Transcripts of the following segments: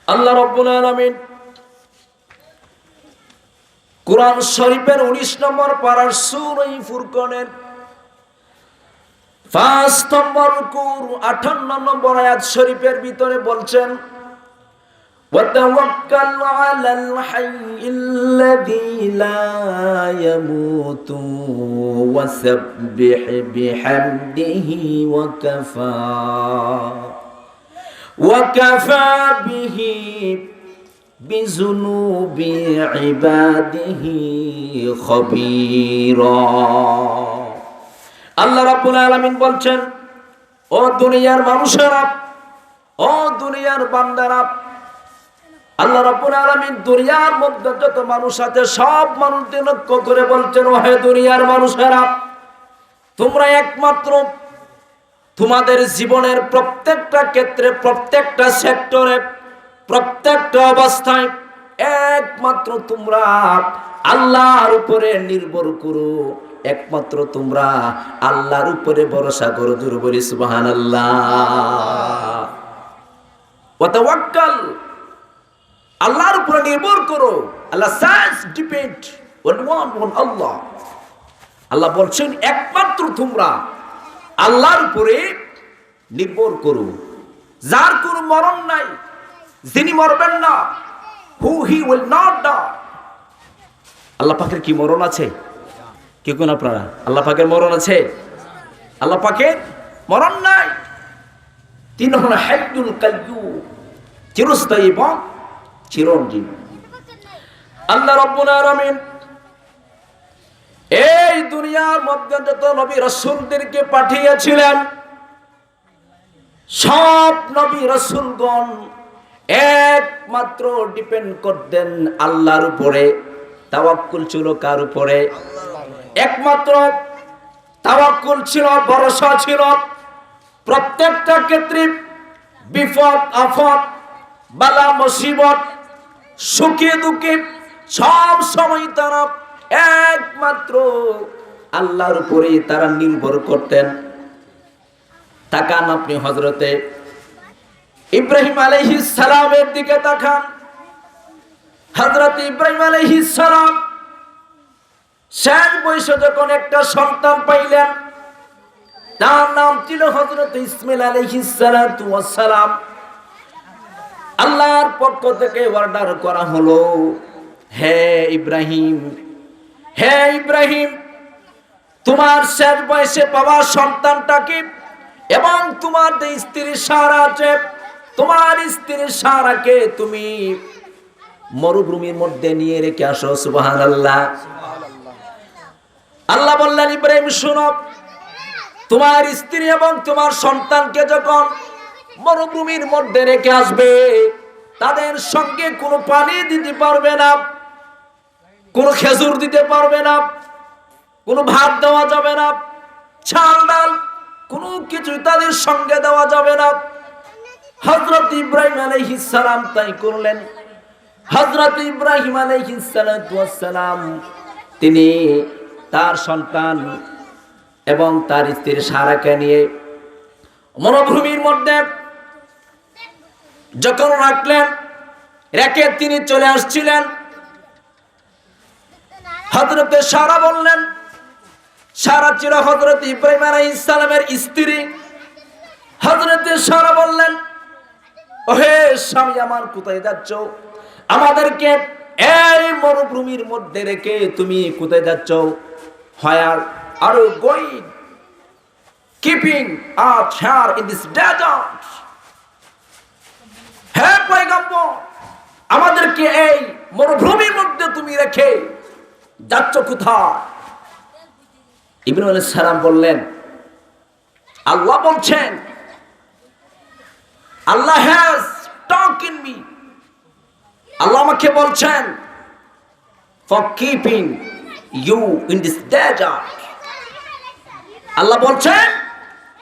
আল্লাহ রাব্বুল আলামিন কুরআন শরীফের 19 নম্বর পারার সূরা ফুরকানের 5 নম্বর রুকুর 58 নম্বর আয়াত শরীফের ভিতরে বলছেন وتوكل على الحي الذي لا يموت وسبح بحمده وكفى به بذنوب عباده خبيرا আল্লাহ রাব্বুল আলামিন বলছেন, ও দুনিয়ার মানুষেরা, ও দুনিয়ার বান্দারা, আল্লাহ রাব্বুল আলামিন দুনিয়ার মধ্যে যত মানুষ আছে সব মানুষদের লক্ষ্য করে বলছেন, ও হে দুনিয়ার মানুষেরা, তোমরা একমাত্র তোমাদের জীবনের প্রত্যেকটা ক্ষেত্রে, প্রত্যেকটা সেক্টরে, প্রত্যেকটা অবস্থায় একমাত্র তোমরা আল্লাহর উপরে নির্ভর করো, একমাত্র তোমরা আল্লাহর উপরে ভরসা করো। জোরে বলি সুবহানাল্লাহ। ওয়া তাওয়াক্কাল, আল্লাহর উপরে নির্ভর করো। আল্লাহ says depend on Allah। আল্লাহ বলছেন একমাত্র তোমরা আল্লাহর উপরে নির্ভর করো, যার কোনো মরণ নাই, যিনি মরবেন না, he will not die। আল্লাহ পাকের কি মরণ আছে? কি কোন আপনারা আল্লাহ পাকের মরণ আছে? আল্লাহ পাকের মরণ নাই। তিনি হলেন হাইয়ুল কাইয়্যুম, চিরস্থায়ী এবং চিরঞ্জীব। আল্লাহ রাব্বুল আলামিন এই দুনিয়ার মধ্যে যত নবী রাসূলদেরকে পাঠিয়েছিলেন, সব নবী রাসূলগণ একমাত্র ডিপেন্ড করতেন আল্লাহর উপরে। তাওয়াক্কুল ছিল কার উপরে? একমাত্র তাওয়াক্কুল ছিল, ভরসা ছিল। প্রত্যেকটা ক্ষেত্রে বিপদ আপদ, বালা মুসিবত, সুখে দুঃখে সব সময় তারা একমাত্র আল্লাহর উপরে তারা নির্ভর করতেন। তাকান আপনি হযরতে ইব্রাহিম আলাইহিস সালামের দিকে তাকান। হযরত ইব্রাহিম আলাইহিস সালাম শেষ বয়সে যখন একটা সন্তান পাইলেন, তার নাম ছিল হযরত ইসমাঈল আলাইহিস সালাতু ওয়াস সালাম। আল্লাহর পক্ষ থেকে অর্ডার করা হলো, হে ইব্রাহিম, হে ইব্রাহিম, তোমার শেষ বয়সে পাওয়া সন্তানটাকে এবং তোমার যে স্ত্রী সারা আছে, তোমার স্ত্রী সারাকে তুমি মরুভূমির মধ্যে নিয়ে রেখে আসো। সুবহানাল্লাহ। আল্লাহ বললেন, ইব্রাহিম শোনো, তোমার স্ত্রী এবং তোমার সন্তানকে যখন মরুভূমির মধ্যে রেখে আসবে, তাদের সঙ্গে কোনো পানি দিতে পারবে না, কোনো খেজুর দিতে পারবে না, কোনো ভাত দেওয়া যাবে না, চাল ডাল কোনো কিছু তাদের সঙ্গে দেওয়া যাবে না। হযরত ইব্রাহিম আলাইহিস সালাম তাই করলেন। হযরত ইব্রাহিম আলাইহিস সালাম তিনি তার সন্তান এবং তার স্ত্রী সারাকে নিয়ে মরুভূমির মধ্যে যখন রাখলেন, রেখে তিনি চলে আসছিলেন। হযরত সারা বললেন, সারা ছিল হযরত ইব্রাহিম আলাইহিস সালামের স্ত্রী। হযরত সারা বললেন, ওহে স্বামী আমার, কোথায় যাচ্ছ? আমাদেরকে এই মরুভূমির মধ্যে রেখে তুমি কোথায় যাচ্ছ? Where are you going? Keeping us here in this desert? হে পয়গম্বর, আমাদেরকে এই মরুভূমির মধ্যে তুমি রেখে যাচ্ছ কোথায়? ইব্রাহিম আলাইহিস সালাম বললেন, আল্লাহ বলছেন, আল্লাহ has talked in me, আল্লাহ আমাকে বলছেন, for keeping you in this desert। আল্লাহ বলছেন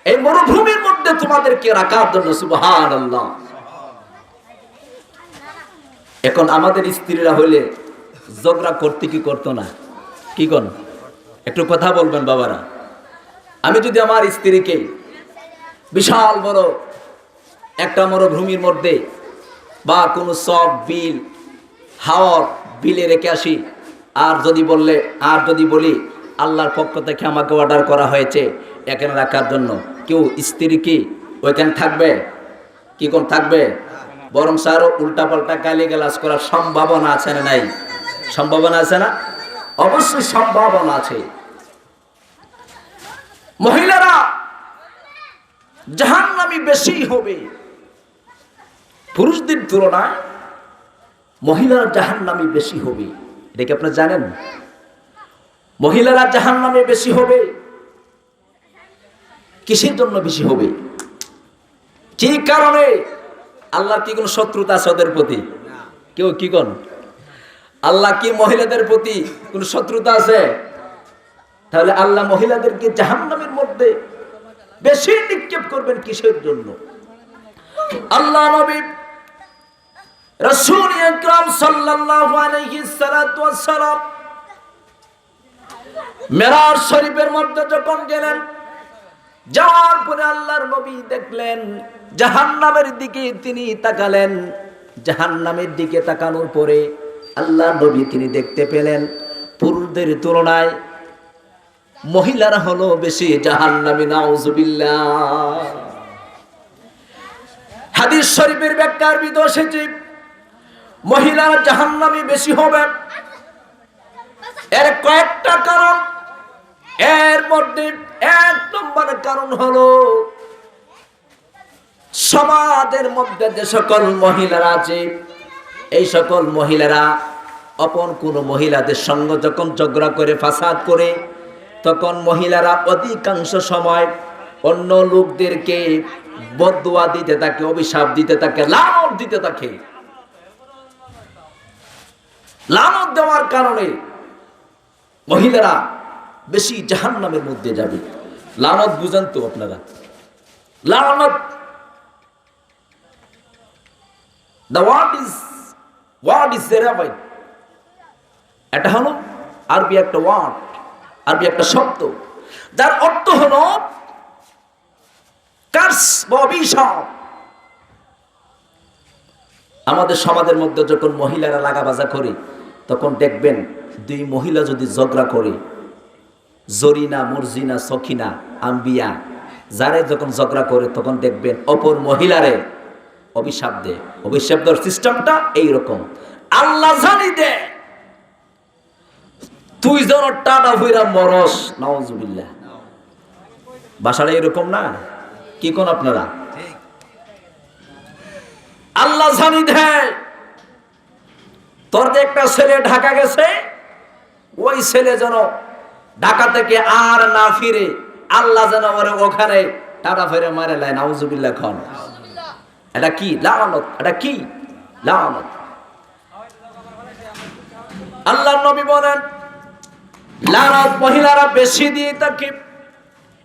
এই মরুভূমির মধ্যে তোমাদেরকে রাখার জন্য। সুবহানাল্লাহ। এখন আমাদের স্ত্রীরা হইলে ঝগড়া করতে কি করতো না? কি কোন একটু কথা বলবেন বাবারা। আমি যদি আমার স্ত্রীকে বিশাল বড় একটা মরুভূমির মধ্যে বা কোনো সব বিল হাওয়ার বিলে রেখে আসি, আর যদি বলি আল্লাহর পক্ষ থেকে আমাকে অর্ডার করা হয়েছে এখানে রাখার জন্য, কেউ স্ত্রী কি ওইখানে থাকবে? কি কোন থাকবে? বরং আরো উল্টাপাল্টা গালিগালাজ করার সম্ভাবনা আছে না নাই? সম্ভাবনা আছে না? অবশ্যই সম্ভাবনা আছে। মহিলারা জাহান্নামী বেশি হবে পুরুষদের তুলনায়, মহিলারা জাহান্নামী বেশি হবে। এটা কি আপনারা জানেন? মহিলারা জাহান্নামে বেশি হবে। কিসের জন্য বেশি হবে? কি কারণে? আল্লাহর কি কোনো শত্রুতা আছে ওদের প্রতি? কেউ কি কোন? আল্লাহ কি মহিলাদের প্রতি কোনো শত্রুতা আছে? তাহলে আল্লাহ মহিলাদেরকে জাহান্নামের মধ্যে বেশি নিক্ষেপ করবেন কিসের জন্য? আল্লাহ নবী রাসূল আকরাম সাল্লাল্লাহু আলাইহি সাল্লাতু ওয়াস সালাম মেরাজ শরীফের মধ্যে যখন গেলেন, যাওয়ার পরে আল্লাহর নবী দেখলেন জাহান্নামের দিকে তিনি তাকালেন। জাহান্নামের দিকে তাকানোর পরে আল্লাহর নবী তিনি দেখতে পেলেন পুরুষদের তুলনায় মহিলারা হলো বেশি জাহান্নামী। নাউজুবিল্লাহ। হাদিস শরীফের ব্যাখ্যার ভিতর এসেছে মহিলারা জাহান্নামী বেশি হবে। এর কয়েকটা কারণ, এর মধ্যে এক নম্বর কারণ হলো সমাজের মধ্যে যে সকল মহিলারা আছে, এই সকল মহিলারা অপর কোন মহিলাদের সঙ্গ যখন ঝগড়া করে ফাসাদ করে, তখন মহিলারা অধিকাংশ সময় অন্য লোকদেরকে বদদুয়া দিতে থাকে, অভিশাপ দিতে থাকে, লানত দিতে থাকে। লানত দেওয়ার কারণে মহিলারা বেশি জাহান্নামের মধ্যে যাবে। লানত বুঝেন তো আপনারা? লানত, the word is therapy. এটা হলো আরবি একটা ওয়ার্ড, আরবি একটা শব্দ, যার অর্থ হলো কার্স বা অভিশাপ। আমাদের সমাজের মধ্যে যখন মহিলারা লাগাবাজা করে, তখন দেখবেন দুই মহিলা যদি ঝগড়া করে, জরিনা, মর্জিনা, সখিনা, আম্বিয়া, যারে যখন ঝগড়া করে, তখন দেখবেন অপর মহিলারে অভিশাপ দেয়। অভিশাপ দেওয়ার সিস্টেমটা এইরকম, আল্লাহ জানি দে তুই যেন টাটা হইরা মরস। নাউজুবিল্লাহ। ভাষাটা এরকম না? কি কোন আপনারা? আল্লাহ জানি দেয় তোর যে একটা ছেলে ঢাকা গেছে, ওই ছেলে যেন ঢাকা থেকে আর না ফিরে, আল্লাহ যেন ওখানে টাটা ফিরে মারে লাই। নাউজুবিল্লাহ খান। এটা কি লানত? এটা কি লানত? আল্লাহর নবী বলেন লানত মহিলারা বেশি দিয়ে থাকে,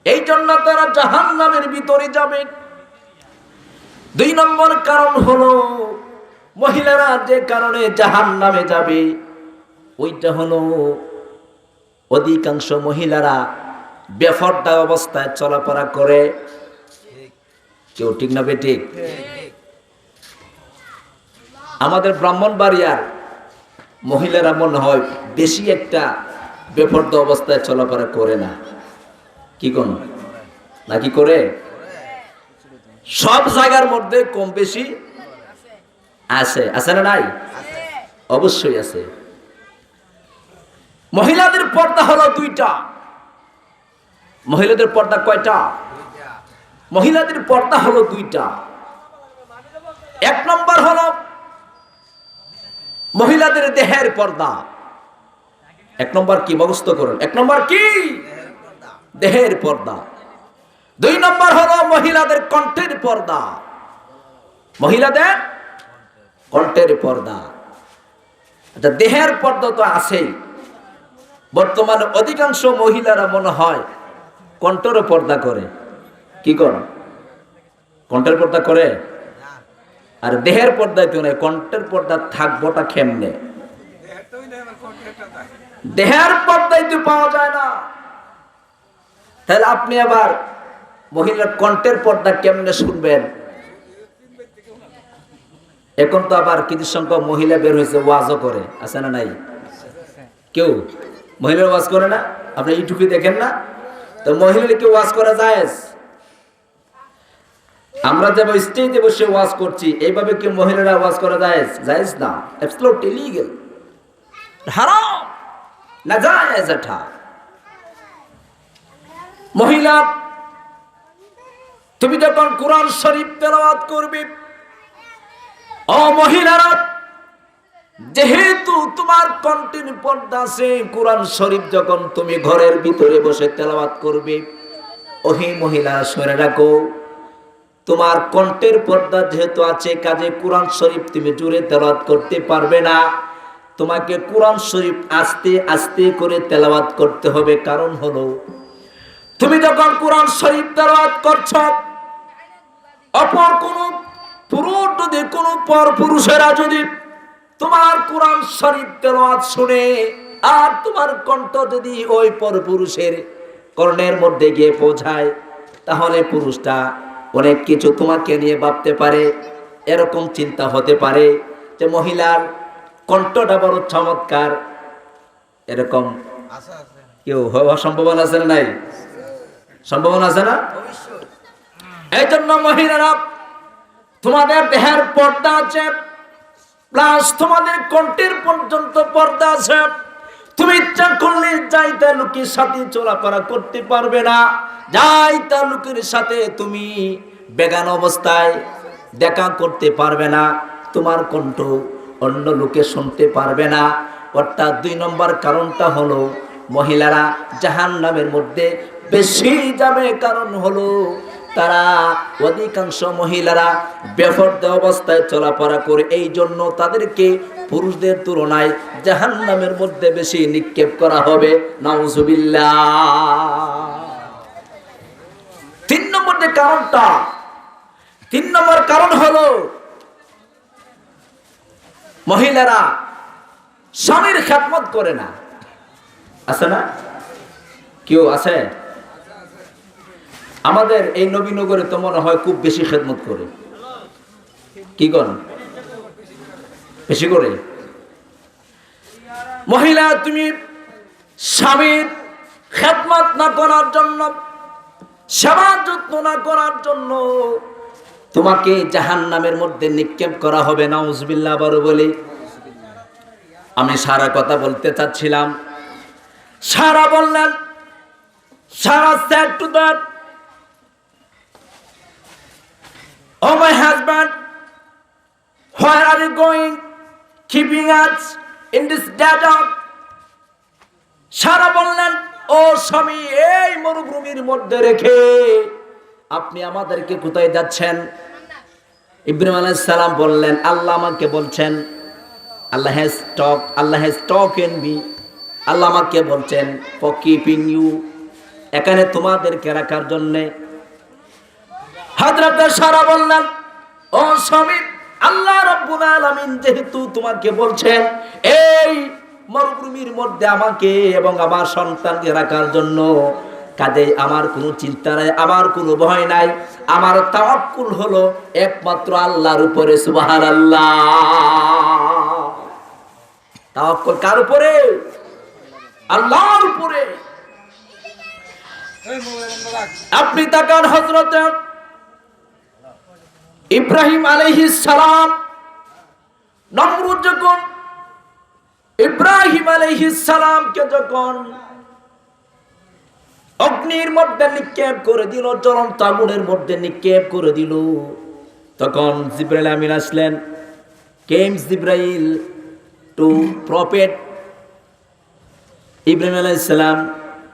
এই জন্য তারা জাহান্নামের ভিতরে যাবে। দুই নম্বর কারণ হলো মহিলারা যে কারণে জাহান্নামে যাবে, ওইটা হলো অধিকাংশ মহিলারা বেপরদা অবস্থায় চলাফেরা করে। কেউ ঠিক না বেঠিক? আমাদের ব্রাহ্মণবাড়িয়ার মহিলারা মনে হয় বেশি একটা বেপরদা অবস্থায় চলাফেরা করে না। কি কোন নাকি করে? সব জায়গার মধ্যে কম বেশি আছে, আছে না নাই? অবশ্যই আছে। মহিলাদের পর্দা হলো দুইটা। মহিলাদের পর্দা কয়টা? মহিলাদের পর্দা হলো দুইটা। এক নম্বর হলো মহিলাদের দেহের পর্দা। এক নম্বর কি? মুখস্থ করুন। এক নম্বর কি? দেহের পর্দা। দুই নম্বর হলো মহিলাদের কণ্ঠের পর্দা। মহিলাদের কণ্ঠের পর্দা। আচ্ছা, দেহের পর্দা তো আছেই। বর্তমানে অধিকাংশ মহিলারা মনে হয় কণ্ঠের পর্দা করে। কি করে? কণ্ঠের পর্দা করে। আর দেহের পর্দায় তো নেই। কণ্ঠের পর্দা থাকবোটা কেমনে? দেহের পর্দায় তো পাওয়া যায় না। তাহলে আপনি আবার মহিলার কণ্ঠের পর্দা কেমনে শুনবেন? এখন তো আবার কিছু সংখ্যক মহিলা বের হয়েছে, ওয়াজও করে, আছে না নাই? কেউ মহিলার ওয়াজ করে না? আপনি ইউটিউবে দেখেন না? তো মহিলার কি ওয়াজ করা যায়? আমরা যাব স্টেজে বসে ওয়াজ করছি, এইভাবে কি মহিলারা ওয়াজ করা যায়? জায়েজ না, অ্যাবসলিউটলি ইলিগাল, হারাম, নাজায়েজ এটা। মহিলা তুমি যখন কোরআন শরীফ তেলাওয়াত করবে, ও মহিলারা, যেহেতু তোমার কন্টিনিউ পর্দা আছে, কোরআন শরীফ যখন তুমি ঘরের ভিতরে বসে তেলাওয়াত করবে, ওহি মহিলা শুনে রাখো, তোমার কণ্ঠের পর্দা যেহেতু আছে, কাজে কোরআন শরীফ তুমি জোরে তেলাওয়াত করতে পারবে না। তোমাকে কোরআন শরীফ আস্তে আস্তে করে তেলাওয়াত করতে হবে। কারণ হলো, তুমি যখন কোরআন শরীফ তেলাওয়াত করছো, অপর কোন পুরুষ যদি, কোন পরপুরুষেরা যদি তোমার কোরআন শরীফ তেলাওয়াত শুনে, আর তোমার কণ্ঠ যদি ওই পরপুরুষের কর্ণের মধ্যে গিয়ে পৌঁছায়, তাহলে পুরুষটা অনেক কিছু তোমাকে নিয়ে ভাবতে পারে। এরকম চিন্তা হতে পারে যে মহিলার কণ্ঠটা বড় চমৎকার, এরকম কেউ হওয়ার সম্ভাবনা আছে না? নাই? সম্ভাবনা আছে না? এই জন্য মহিলারা, তোমাদের দেহের পর্দা আছে, প্লাস তোমাদের কণ্ঠের পর্যন্ত পর্দা আছে। তুমি ইচ্ছা করলে যাইতা লোকের সাথে চলাফেরা করতে পারবে না, যাইতা লোকের সাথে তুমি বেগান অবস্থায় দেখা করতে পারবে না, তোমার কণ্ঠ অন্য লোকে শুনতে পারবে না। অর্থাৎ 2 নম্বর কারণটা হলো, মহিলারা জাহান্নামের মধ্যে বেশি যাবে। কারণ হলো, তারা অধিকাংশ মহিলারা বেপরদা অবস্থায় চলাফেরা করে, এই জন্য তাদেরকে পুরুষদের তুলনায় জাহান্নামের মধ্যে বেশি নিক্ষেপ করা হবে। নাউজুবিল্লাহ। 3 নম্বর যে কারণটা, 3 নম্বর কারণ হলো, মহিলারা স্বামীর খেদমত করে না। আছে না? কেউ আছে? আমাদের এই নবীনগরে তো মনে হয় খুব বেশি খেদমত করে। কি করেন? বেশি করে। মহিলা, তুমি স্বামীর খেদমত না করার জন্য, সেবা যত্ন না করার জন্য তোমাকে জাহান্নামের মধ্যে নিক্ষেপ করা হবে। নাউজুবিল্লাহ। আবারও বলি, আমি সারা কথা বলতে চাচ্ছিলাম। সারা বললেন, সারা said to that, oh my husband, where are you going, keeping us in this desert? সারা বললেন, ও স্বামী, এই মরুভূমির মধ্যে রেখে আপনি আমাদেরকে কোথায় যাচ্ছেন? ইব্রাহিম আলাইহিস সালাম বললেন, আল্লাহ আমাকে বলছেন, আল্লাহ has talked me, আল্লাহ আমাকে বলছেন for keeping you, এখানে তোমাদেরকে রাখার জন্য। হযরত সারা বললেন, ও স্বামী, আল্লাহ রাব্বুল আলামিন যেহেতু তোমাকে বলছেন এই মরুভূমির মধ্যে আমাকে এবং আমার সন্তানকে রাখার জন্য, কাজেই আমার কোনো চিন্তা নাই, আমার কোনো ভয় নাই। আমার তাওয়াক্কুল হলো একমাত্র আল্লাহর উপরে। সুবহানাল্লাহ। তাওয়াক্কুল কার উপরে? আল্লাহর উপরে। আপনি তাকান, হযরত ইব্রাহিম আলাইহিস সালাম, নমরুদ যখন ইব্রাহিম আলাইহিস সালামকে যখন অগ্নির মধ্যে নিক্ষেপ করে দিল, জ্বলন্ত আগুনের মধ্যে নিক্ষেপ করে দিল, তখন জিবরাইল আমিন আসলেন। কেম জিবরাইল টু প্রফেট ইব্রাহিম আলাইহিস সালাম,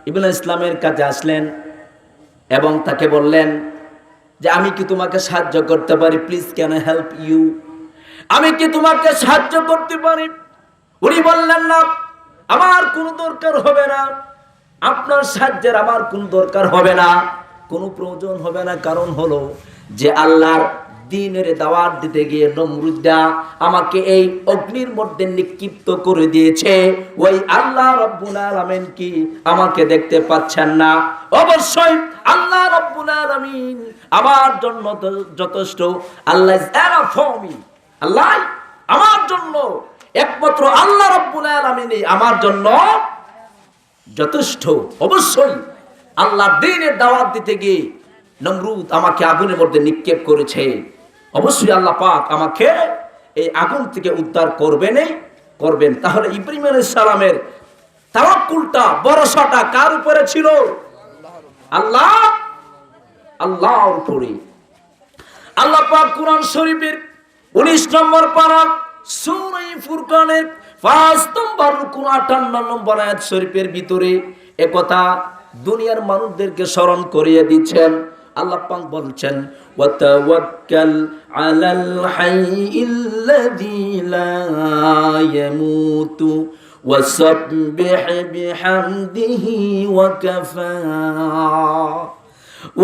ইব্রাহিম ইসলামের কাছে আসলেন এবং তাকে বললেন যে আমি কি তোমাকে সাহায্য করতে পারি? Please can I help you? আমি কি তোমাকে সাহায্য করতে পারি? উনি বললেন, না, আমার কোনো দরকার হবে না, আপনার সাহায্যের আমার কোনো দরকার হবে না, কোনো প্রয়োজন হবে না। কারণ হলো যে আল্লাহর দ্বীনের দাওয়াত দিতে গিয়ে নমরুদা আমাকে এই অগ্নির মধ্যে নিক্ষিপ্ত করে দিয়েছে, ওই আল্লাহ রাব্বুল আলামিন কি আমাকে দেখতে পাচ্ছেন না? অবশ্যই আল্লাহ রাব্বুল আলামিন আমার জন্য যথেষ্ট। আল্লাহ ইজ এনাফ ফর মি, আল্লাহ আমার জন্য, একমাত্র আল্লাহ রাব্বুল আলামিনই আমার জন্য যথেষ্ট। অবশ্যই আল্লাহর দ্বীনের দাওয়াত দিতে গিয়ে নমরুদ আমাকে আগুনের মধ্যে নিক্ষেপ করেছে, অবশ্যই আল্লাহ পাক আমাকে এই আগুন থেকে উদ্ধার করবেন। তাহলে ইব্রাহিম আলাইহিস সালামের তাওয়াক্কুলটা, ভরসাটা কার উপরে ছিল? আল্লাহর উপরে। আল্লাহ পাক কুরআন শরীফের 19 নম্বর পারা সূরা ফুরকানের 5 নম্বর 58 নম্বর আয়াত শরীফের ভিতরে একথা দুনিয়ার মানুষদেরকে স্মরণ করিয়ে দিচ্ছেন। আল্লাহ পাক বলছেন, ওয়া তাওয়াক্কাল আলাল হাইয়িল্লাযী লা ইয়ামুতু ওয়াসাব্বিহ বিহামদিহি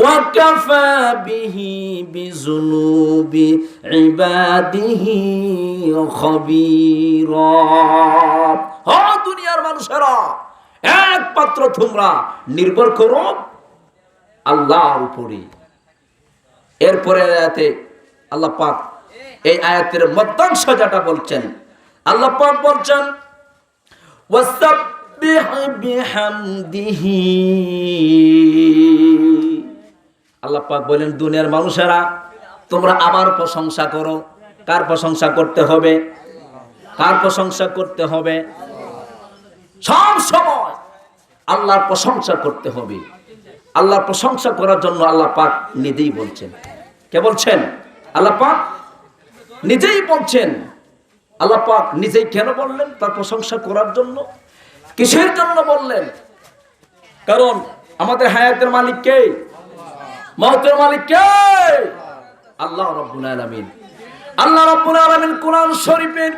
ওয়াকাফা বিহি বিযুনুবি ইবাদিহি খাবীরা। ও দুনিয়ার মানুষেরা, একমাত্র তোমরা নির্ভর করো আল্লাহর উপরে। এরপরে আয়াতে আল্লাহ পাক এই আয়াতের মধ্যাংশ যেটা বলছেন, আল্লাহ পাক বলছেন ওয়াসাব্বিহ বিহামদিহি। আল্লাহ পাক বলেন, দুনিয়ার মানুষেরা তোমরা আমার প্রশংসা করো। কার প্রশংসা করতে হবে? কার প্রশংসা করতে হবে? সব সময় আল্লাহর প্রশংসা করতে হবে। আল্লাহর প্রশংসা করার জন্য আল্লাহ পাক নিজেই বলছেন। কে বলছেন? আল্লাহ পাক নিজেই বলছেন। আল্লাহ পাক নিজেই কেন বললেন? তার প্রশংসা করার জন্য। কিসের জন্য বললেন? কারণ আমাদের হায়াতের মালিক কে? মওতের মালিক কে? আল্লাহ রাব্বুল আলামিন। আল্লাহ রাব্বুল আলামিন কুরআন শরীফের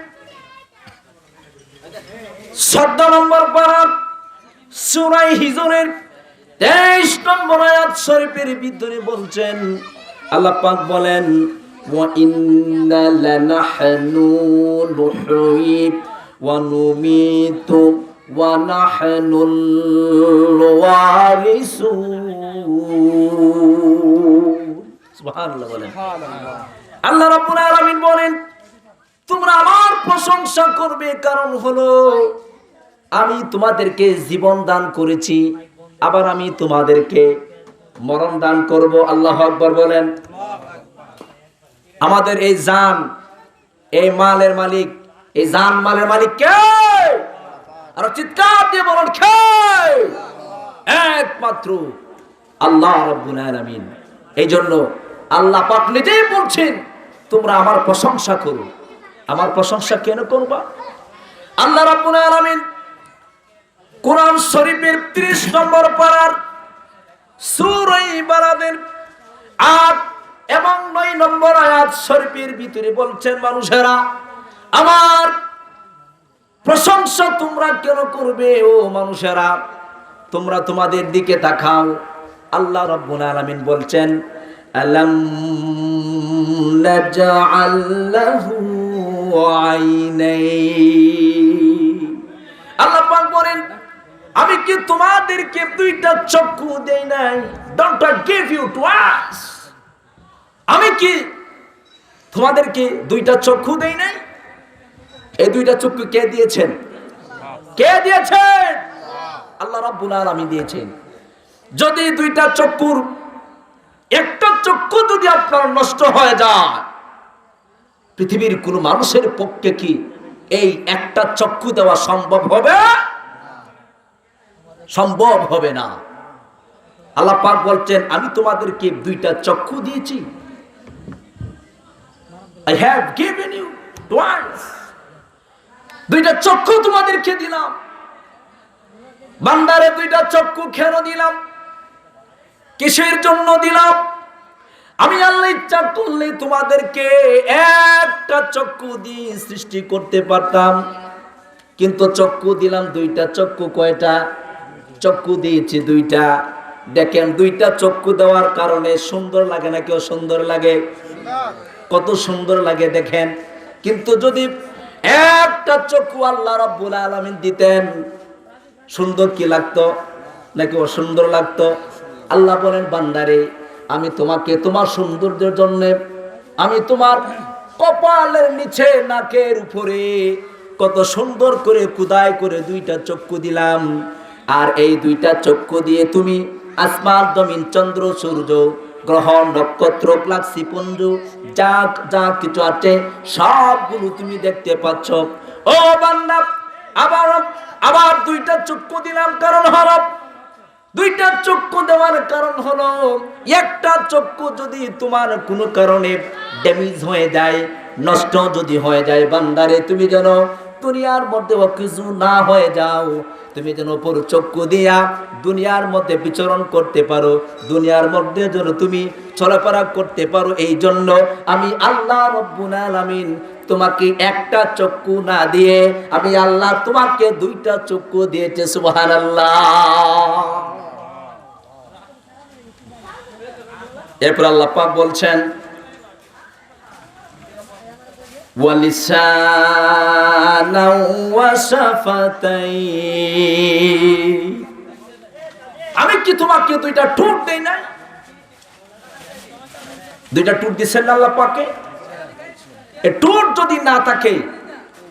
14 নম্বর পারা সূরা হিজরের 23 নম্বর আয়াত শরীফের ভিতরে বলছেন, আল্লাহ পাক বলেন, ওয়া ইন্না লানাহনু নুহয়ি ওয়া নুমিতু ওয়া নাহনুল ওয়ারিসুন। সুবহানাল্লাহ বলেন। আল্লাহ রাব্বুল আলামিন বলেন, তোমরা আমার প্রশংসা করবে, কারণ হলো আমি তোমাদেরকে জীবন দান করেছি, আবার আমি তোমাদেরকে মরণ দান করব। আল্লাহু আকবার বলেন। আমাদের এই জান, এই মালের মালিক, এই জান মালের মালিক কে? আর চিৎকার দিয়ে বলেন কে? একমাত্র আল্লাহ রাব্বুল আলামিন। এই জন্য আল্লাহ পাক নিজেই বলছেন, তোমরা আমার প্রশংসা করো। আমার প্রশংসা কেন করবা? আল্লাহ রাব্বুল আলামিন কুরআন শরীফের 30 নম্বর পারার সূরা বারাদের 8 এবং 9 নম্বর আয়াত শরীফের ভিতরে বলছেন, মানুষেরা আমার প্রশংসা তোমরা কেন করবে? ও মানুষেরা, তোমরা তোমাদের দিকে তাকাও। আল্লাহ রাব্বুল আলামিন বলছেন, আলাম নাজআল লাহু আইনাইন। আল্লাহ পাক বলেন, আমি কি তোমাদেরকে দুইটা চক্ষু দেই নাই? Don't I give you twice? আমি কি তোমাদেরকে দুইটা চক্ষু দেই নাই? এই দুইটা চক্ষু কে দিয়েছেন? কে দিয়েছেন? আল্লাহ রাব্বুল আলামিন দিয়েছেন। যদি দুইটা চক্ষুর একটা চক্ষু যদি আপনার নষ্ট হয়ে যায়, পৃথিবীর কোন মানুষের পক্ষে কি এই একটা চক্ষু দেওয়া সম্ভব হবে? সম্ভব হবে না। আল্লাহ পাক বলছেন, আমি তোমাদেরকে দুইটা চক্ষু দিয়েছি। I have given you twice. দুইটা চক্ষু তোমাদেরকে দিলাম। বান্দারে দুইটা চক্ষু কেন দিলাম? কিসের জন্য দিলাম? আমি আল্লাহ ইচ্ছা করলে তোমাদেরকে একটা চক্ষু দিয়ে সৃষ্টি করতে পারতাম, কিন্তু চক্ষু দিলাম দুইটা। চক্ষু কয়টা? চক্ষু দিয়েছি দুইটা। দেখেন, দুইটা চক্ষু দেওয়ার কারণে সুন্দর লাগে না? কেউ সুন্দর লাগে? কত সুন্দর লাগে দেখেন। কিন্তু যদি একটা চক্ষু আল্লাহ রাব্বুল আলামিন দিতেন, সুন্দর কি লাগতো নাকি অসুন্দর লাগতো? আল্লাহ বলেন, বান্দারে আমি তোমাকে তোমার সৌন্দর্যের জন্য, আমি তোমার কপালের নিচে নাকের উপরে কত সুন্দর করে খোদাই করে দুইটা চক্ষু দিলাম। আর এই দুইটা চক্ষু দিয়ে তুমি আসমান জমিন চন্দ্র সূর্য গ্রহ নক্ষত্র গ্যালাক্সি পুঞ্জ যা যা কিছু আছে সবগুলো তুমি দেখতে পাচ্ছ। ও বান্দা, আবার আবার দুইটা চক্ষু দিলাম, কারণ হলো দুইটা চক্ষু দেওয়ার কারণ হলো একটা চক্ষু যদি তোমার কোনো কারণে ড্যামেজ হয়ে যায়, নষ্ট যদি হয়ে যায়, বান্দারে তুমি যেন দুনিয়ার মধ্যে কিছু না হয়ে যাও, তুমি যেন পুরো চক্ষু দিয়া দুনিয়ার মধ্যে বিচরণ করতে পারো, দুনিয়ার মধ্যে যেন তুমি চলাফেরা করতে পারো। এই জন্য আমি আল্লাহ রব্বুল আলামিন তোমাকে একটা চক্ষু না দিয়ে আমি আল্লাহ তোমাকে দুইটা চক্ষু দিয়েছে। সুবহানাল্লাহ। এরপর আল্লাহ পাক বলছেন ওয়ালিসানাও ওয়া শাফাতাইন, আমি কি তোমাকে দুইটা ঠোঁট দেই না? দুইটা ঠোঁট দিয়েছেন আল্লাহ পাকে। এই ঠোঁট যদি না থাকে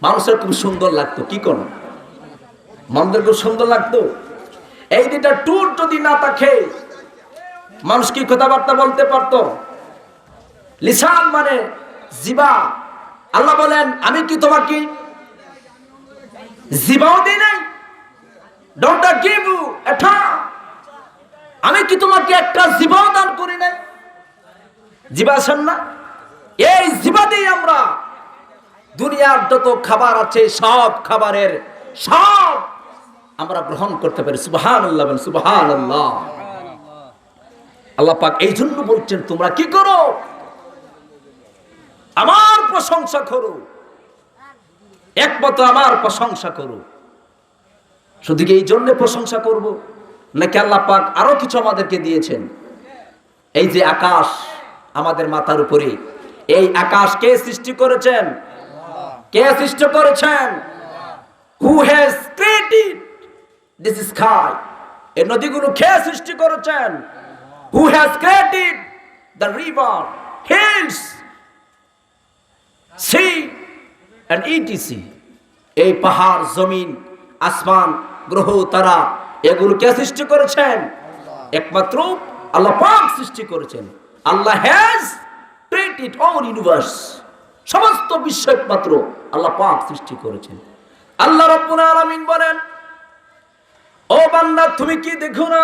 মানুষের খুব সুন্দর লাগতো, কি করো মানুষের খুব সুন্দর লাগতো। এই দুইটা ঠোঁট যদি না থাকে মানুষ কি কথাবার্তা বলতে পারতো? লিসান মানে জিবা। আল্লাহ বলেন আমি কি তোমাকে জিবাও দিই নাই? Don't I give U A ঠাঁ? আমি কি তোমাকে একটা জিবাও দান করি নাই? জিবা আছেন না? এই জিবা দিয়ে আমরা দুনিয়ার যত খাবার আছে সব খাবারের সব আমরা গ্রহণ করতে পারি। সুবহানাল্লাহ, সুবহানাল্লাহ। আল্লাহ পাক এই জন্য বলছেন তোমরা কি করো? আমার প্রশংসা করো, একমাত্র আমার প্রশংসা করো। শুধু কি এই জন্য প্রশংসা করব নাকি আল্লাহ পাক আরো কিছু আমাদেরকে দিয়েছেন? এই যে আকাশ আমাদের মাথার উপরে, এই আকাশ কে সৃষ্টি করেছেন? কে সৃষ্টি করেছেন? Who has created this sky? এই নদীগুলো কে সৃষ্টি করেছেন? Who has created the river, hills, sea and etc? এই পাহাড়, জমিন, আসমান, গ্রহ, তারা এগুলো কে সৃষ্টি করেছেন? একমাত্র আল্লাহ পাক সৃষ্টি করেছেন। আল্লাহ has created all universe, সমস্ত বিশ্ব একমাত্র আল্লাহ পাক সৃষ্টি করেছেন। আল্লাহ রাব্বুল আলামিন বলেন ও বান্দা তুমি কি দেখো না?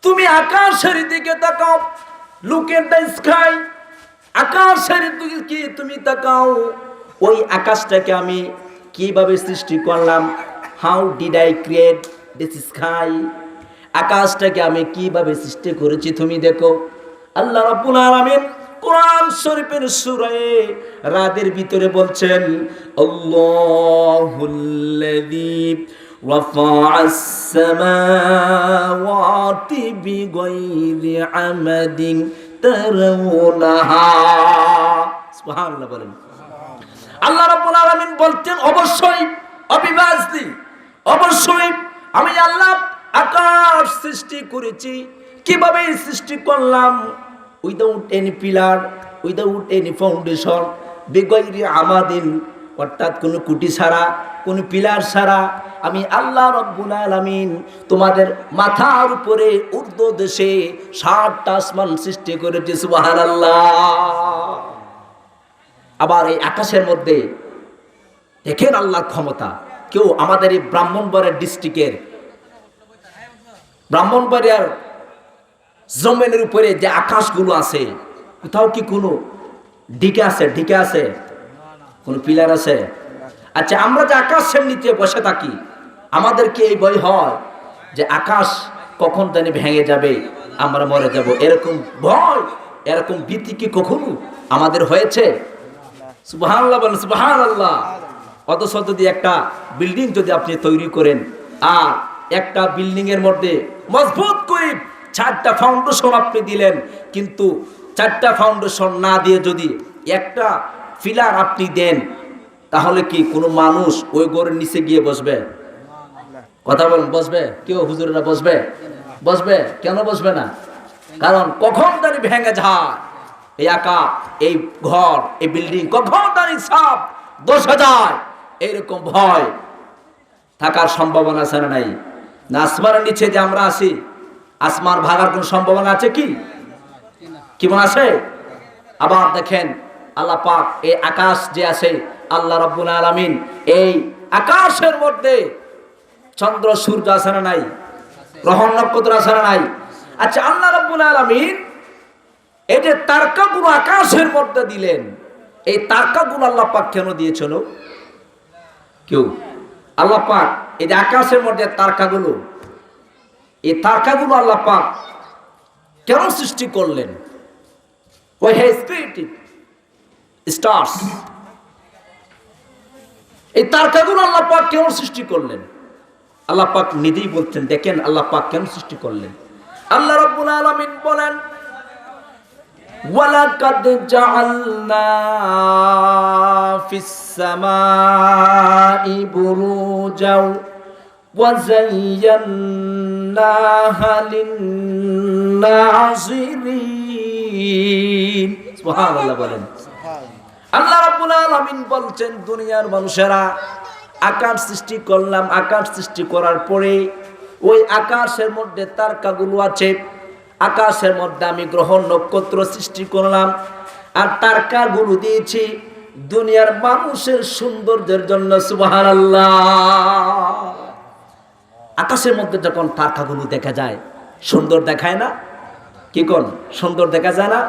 তুমি আকাশের দিকে তাকাও, look at the sky, আকাশের দিকে কি তুমি তাকাও, ওই আকাশটাকে আমি কিভাবে সৃষ্টি করলাম? How did I create this sky? আকাশটাকে আমি কিভাবে সৃষ্টি করেছি তুমি দেখো। আল্লাহ রাব্বুল আলামিন কোরআন শরীফের সূরা রাদের ভিতরে বলছেন আল্লাহুল্লাযী রাফা'আস সামাওয়াতি বিগাইরি আমাদিন তারাউনাহা। সুবহানাল্লাহ বলেন। আল্লাহ রাব্বুল আলামিন বলতেন অবশ্যই অবিভাজ্য, অবশ্যই আমি আল্লাহ আকাশ সৃষ্টি করেছি। কিভাবে সৃষ্টি করলাম? Without any pillar, without any foundation, বিগাইরি আমাদিন, অর্থাৎ কোনো কুটি ছাড়া, কোনো পিলার ছাড়া আমি আল্লাহ রাব্বুল আলামিন তোমাদের মাথার উপরে উর্দু দেশে ৭টা আসমান সৃষ্টি করেছি। সুবহানাল্লাহ। আবার এই আকাশের মধ্যে দেখেন আল্লাহর ক্ষমতা। কেউ আমাদের এই ব্রাহ্মণবাড়িয়া ডিস্ট্রিক্টের ব্রাহ্মণবাড়িয়ার জমিনের উপরে যে আকাশগুলো আছে কোথাও কি কোনো ঢিকে আছে? ঢিকে আছে? কোনো পিলার আছে? আচ্ছা, আমরা যে আকাশের নিচে বসে থাকি আমাদের কি এই ভয় হয় যে আকাশ কখন জানি ভেঙে যাবে, আমরা মরে যাব, এরকম ভয়, এরকম ভীতি কি কখনো আমাদের হয়েছে? সুবহানাল্লাহ বলেন, সুবহানাল্লাহ। অথচ যদি একটা বিল্ডিং যদি আপনি তৈরি করেন আর একটা বিল্ডিং এর মধ্যে মজবুত করে 4টা ফাউন্ডেশন আপনি দিলেন, কিন্তু 4টা ফাউন্ডেশন না দিয়ে যদি একটা পিলার আপনি দেন, তাহলে কি কোনো মানুষ ওই ঘরের নিচে গিয়ে বসবে? কথা বলেন, বসবে? কেউ হুজুরেরা বসবে? বসবে? কেন বসবে না? কারণ কখন জানি ভেঙে যায়, এই আকাশ, এই ঘর, এই বিল্ডিং কখন তার হিসাব 10,000 এরকম ভয় থাকার সম্ভাবনা আছে না নাই? না আসমানের নিচে যে আমরা আছি, আসমান ভাগার কোন সম্ভাবনা আছে কি? কি মনে আছে? আবার দেখেন আল্লাহ পাক এই আকাশ যে আছে, আল্লাহ রাব্বুল আলামিন এই আকাশের মধ্যে চন্দ্র সূর্য আছে না নাই? গ্রহ নক্ষত্র আছে না নাই? আচ্ছা, আল্লাহ রাব্বুল আলামিন এই যে তারকাগুলো আকাশের মধ্যে দিলেন, এই তারকাগুলো আল্লাহ পাক কেন দিয়েছিল? কেউ আল্লাহ পাক এই যে আকাশের মধ্যে তারকাগুলো, এই তারকাগুলো আল্লাহ পাক কেন সৃষ্টি করলেন? Why has created stars? এই তারকাগুলো আল্লাহ পাক কেন সৃষ্টি করলেন? আল্লাহ পাক নিজেই বলছেন, দেখেন আল্লাহ পাক কেন সৃষ্টি করলেন। আল্লাহ রাব্বুল আলামিন বলেন, ওয়ালাকাদ জাআলনা ফিস সামাই বুরুজাও ওয়া যায়্যানাহা লিন-নাযিরিন। সুবহানাল্লাহ বলেন। আল্লাহ রাব্বুল আলামিন বলছেন, দুনিয়ার মানুষেরা আকাশ সৃষ্টি করলাম, আকাশ সৃষ্টি করার পরে ওই আকাশের মধ্যে তারকাগুলো আছে, আকাশের মধ্যে আমি গ্রহ নক্ষত্র সৃষ্টি করলাম, আর তারকাগুলো দিয়েছি দুনিয়ার মানুষের সৌন্দর্যের জন্য। সুবহানাল্লাহ। আকাশের মধ্যে যখন তারকাগুলো দেখা যায় সুন্দর দেখায় না? কি কোন সুন্দর দেখা যায় না?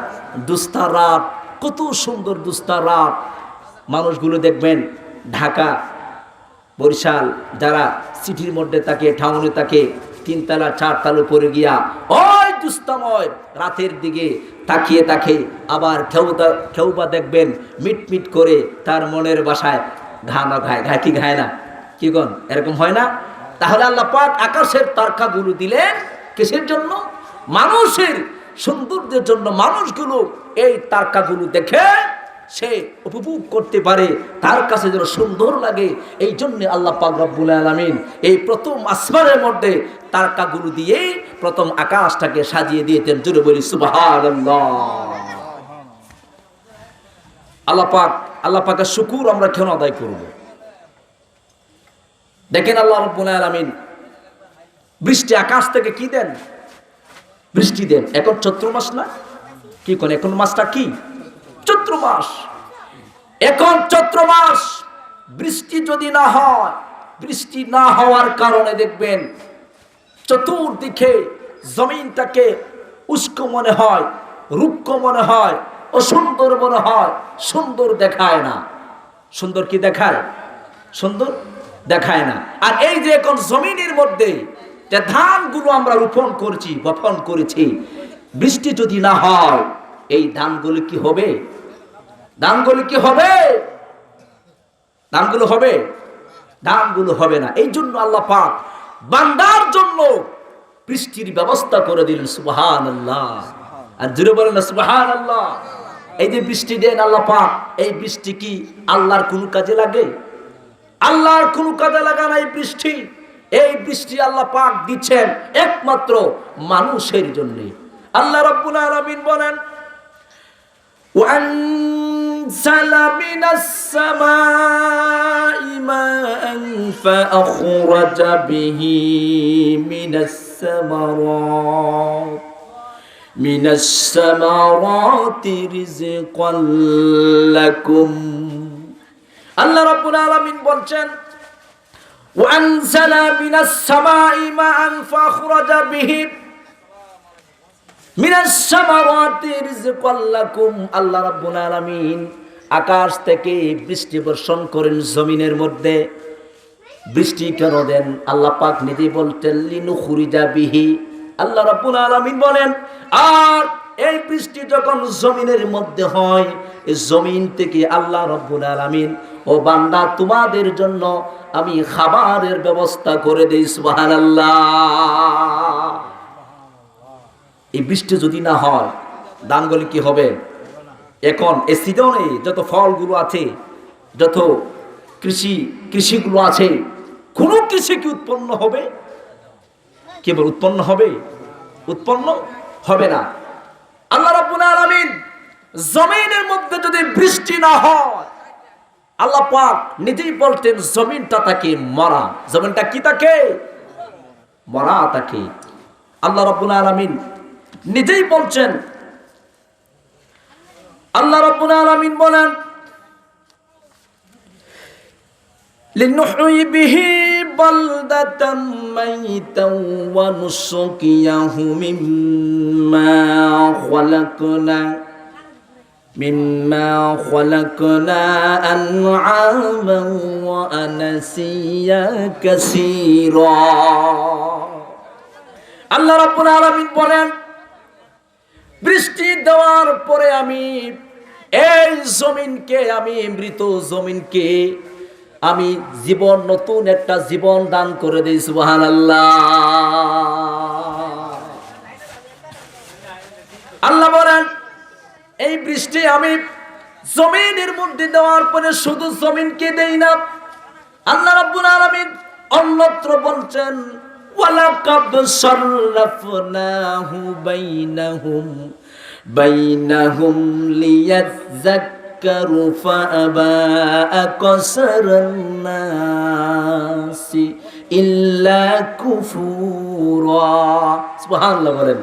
দুস্তা রাত, কত সুন্দর দুস্তা রাত। মানুষগুলো দেখবেন ঢাকা, বরিশাল যারা সিটির মধ্যে থাকে, টাউনে থাকে, 3 তলা 4 তলা উপরে গিয়া ওই দুস্তাময় রাতের দিকে তাকিয়ে থাকে। আবার কেউ বা দেখবেন মিটমিট করে তার মনের বাসায় ঘানা ঘায়, ঘায় কি ঘায় না? কি কোন এরকম হয় না? তাহলে আল্লাহ পাক আকাশের তারকাগুলো দিলেন কিসের জন্য? মানুষের সৌন্দর্যের জন্য। মানুষগুলো এই তারকাগুলো দেখে সে উপভোগ করতে পারে, তার কাছে যেন সুন্দর লাগে। এই জন্য আল্লাহ পাক রব্বুল আলামিন এই প্রথম আসমানের মধ্যে তারকাগুলো দিয়ে প্রথম আকাশটাকে সাজিয়ে দিয়েছেন। জোরে বলি সুবহানাল্লাহ। আল্লাহ পাকের শুকর আমরা কেন আদায় করব? দেখেন আল্লাহ রব্বুল আলামিন বৃষ্টি আকাশ থেকে কি দেন? বৃষ্টি দেন। এখন চৈত্র মাস না? কি কোন এখন মাসটা কি? চৈত্র মাস। এখন চৈত্র মাস বৃষ্টি যদি না হয়, বৃষ্টি না হওয়ার কারণে দেখবেন চতুর্দিকে জমিনটাকে উস্কো মনে হয়, রুক্ষ মনে হয়, অসুন্দর মনে হয়, সুন্দর দেখায় না। সুন্দর কি দেখায়? সুন্দর দেখায় না। আর এই যে এখন জমিনের মধ্যে যে ধানগুলো আমরা রোপণ করছি, বপন করেছি, বৃষ্টি যদি না হয় এই ধানগুলো কি হবে? ধানগুলো কি হবে? ধানগুলো হবে? ধানগুলো হবে না। এই জন্য আল্লাহ পাক বান্দার জন্য বৃষ্টির ব্যবস্থা করে দিলেন। সুবহানাল্লাহ। আর জোরে বলেন না সুবহানাল্লাহ। এই যে বৃষ্টি দেন আল্লাহ পাক, এই বৃষ্টি কি আল্লাহর কোনো কাজে লাগে? আল্লাহর কোনো কাজে লাগা না এই বৃষ্টি। এই বৃষ্টি আল্লাহ পাক দিচ্ছেন একমাত্র মানুষের জন্য। আল্লাহ রাব্বুল আলামিন বলেন, وأنزل من السماء ماء فأخرج به من الثمرات رزقا لكم। আল্লাহ রাব্বুল আলামিন বলছেন, وأنزل من السماء ماء فأخرج به আল্লাহ রাব্বুল আলামিন আকাশ থেকে বৃষ্টি বর্ষণ করেন জমিনের মধ্যে। বৃষ্টি কেন দেন? আল্লাহ পাক নিজে বলতেন লিনুখরিজা বিহি। আল্লাহ রাব্বুল আলামিন বলেন, আর এই বৃষ্টি যখন জমিনের মধ্যে হয়, এই জমিন থেকে আল্লাহ রাব্বুল আলামিন ও বান্দা তোমাদের জন্য আমি খাবারের ব্যবস্থা করে দেই। সুবহানাল্লাহ। এই বৃষ্টি যদি না হয় ধানগুলি কি হবে? এখন এই সিজনে যত ফলগুলো আছে, যত কৃষিগুলো আছে, কোন কৃষি কি উৎপন্ন হবে? কেবল উৎপন্ন হবে? উৎপন্ন হবে না। আল্লাহ রাব্বুল আলামিন জমিনের মধ্যে যদি বৃষ্টি না হয়, আল্লাহ পাক নিজেই বলতেন জমিনটা তাকে মরা, জমিনটা কি তাকে মরা তাকে। আল্লাহ রাব্বুল আলামিন নিজেই বলছেন, আল্লাহ রাব্বুল আলামিন বলেন লিনুহয়ি বিহি বালদাতাম মাইতান ওয়া নুসকিয়াহু মিম্মা খালাকনা আনআমান ওয়া আনাসিয়া কাসীরা। আল্লাহ রাব্বুল আলামিন বলেন, বৃষ্টি দেওয়ার পরে আমি এই জমিনকে, আমি মৃত জমিনকে আমি জীবন, নতুন একটা জীবন দান করে দেই। সুবহানাল্লাহ। আল্লাহ বলেন, এই বৃষ্টি আমি জমিনের মধ্যে দেওয়ার পরে শুধু জমিনকে দেই না, আল্লাহ রাব্বুল আলামিন অন্যত্র বলছেন ওয়ালাকাদ সাররাফনাহু বাইনাহুম লিয়াযাক্কারু ফাআবা আকসারান নাসি ইল্লা কুফুরা। সুবহানাল্লাহ বলেন।